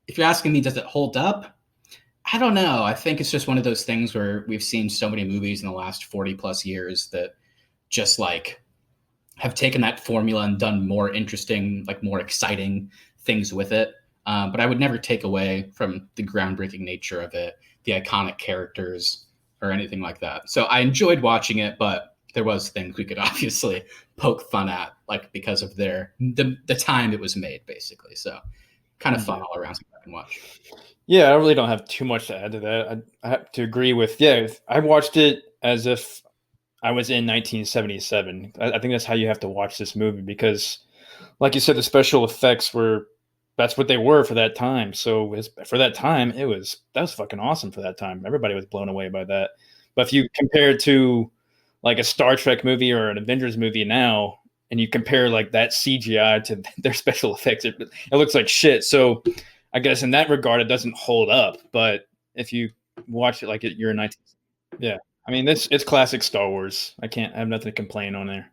If you're asking me, does it hold up? I don't know. I think it's just one of those things where we've seen so many movies in the last 40 plus years that just like have taken that formula and done more interesting, like more exciting things with it. But I would never take away from the groundbreaking nature of it, the iconic characters or anything like that. So I enjoyed watching it, but there was things we could obviously poke fun at, like because of the time it was made, basically. So kind of fun all around to go back and watch. Yeah, I really don't have too much to add to that. I have to agree with, I watched it as if I was in 1977. I think that's how you have to watch this movie because, like you said, the special effects that's what they were for that time. So for that time, that was fucking awesome for that time. Everybody was blown away by that. But if you compare it to like a Star Trek movie or an Avengers movie now, and you compare like that CGI to their special effects, it looks like shit. So I guess in that regard, it doesn't hold up. But if you watch it like you're a 19, yeah. I mean, it's classic Star Wars. I have nothing to complain on there.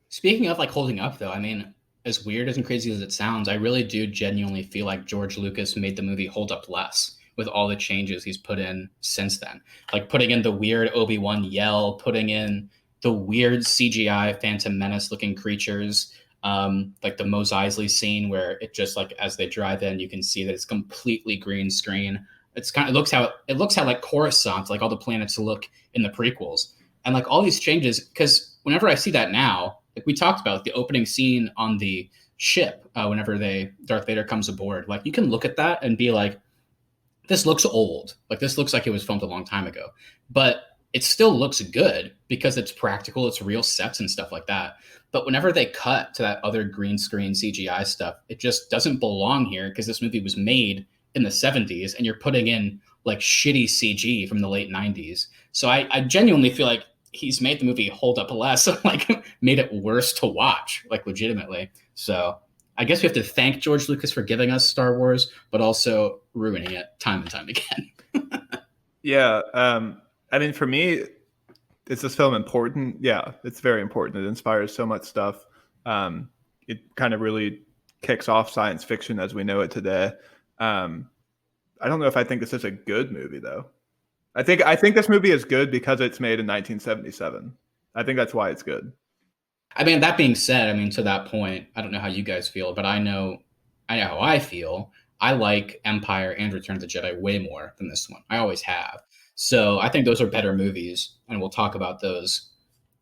Speaking of like holding up, though, I mean, as weird and crazy as it sounds, I really do genuinely feel like George Lucas made the movie hold up less with all the changes he's put in since then. Like putting in the weird Obi-Wan yell, putting in the weird CGI Phantom Menace looking creatures, like the Mos Eisley scene where it just like as they drive in, you can see that it's completely green screen. It looks how like Coruscant, like all the planets look in the prequels, and like all these changes. Because whenever I see that now, like we talked about the opening scene on the ship, whenever Darth Vader comes aboard, like you can look at that and be like, this looks old. Like this looks like it was filmed a long time ago, but it still looks good because it's practical, it's real sets and stuff like that. But whenever they cut to that other green screen CGI stuff, it just doesn't belong here because this movie was made in the 70s and you're putting in like shitty CG from the late 90s. So I genuinely feel like he's made the movie hold up less, like made it worse to watch, like legitimately. So I guess we have to thank George Lucas for giving us Star Wars, but also ruining it time and time again. Yeah. I mean, for me, is this film important? Yeah, it's very important. It inspires so much stuff. It kind of really kicks off science fiction as we know it today. I don't know if I think this is a good movie, though. I think this movie is good because it's made in 1977. I think that's why it's good. I mean, that being said, I mean, to that point, I don't know how you guys feel, but I know how I feel. I like Empire and Return of the Jedi way more than this one. I always have. So I think those are better movies, and we'll talk about those,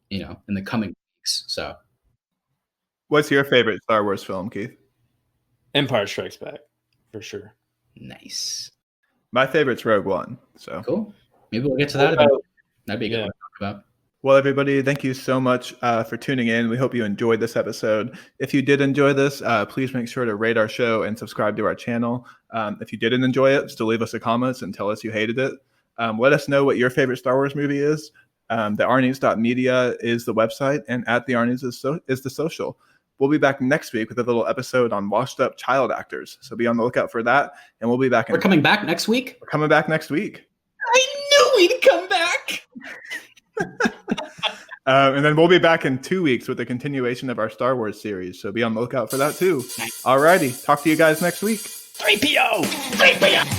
in the coming weeks. So, what's your favorite Star Wars film, Keith? Empire Strikes Back, for sure. Nice. My favorite's Rogue One. So cool. Maybe we'll get to that. That'd be a good one to talk about. Well, everybody, thank you so much for tuning in. We hope you enjoyed this episode. If you did enjoy this, please make sure to rate our show and subscribe to our channel. If you didn't enjoy it, still leave us a comment and tell us you hated it. Let us know what your favorite Star Wars movie is. The Arnies.media is the website, and at the Arnies is the social. We'll be back next week with a little episode on washed up child actors. So be on the lookout for that. And we'll be back. We're coming back next week? We're coming back next week. I knew we'd come back. And then we'll be back in 2 weeks with a continuation of our Star Wars series. So be on the lookout for that too. Nice. All righty. Talk to you guys next week. 3PO! 3PO!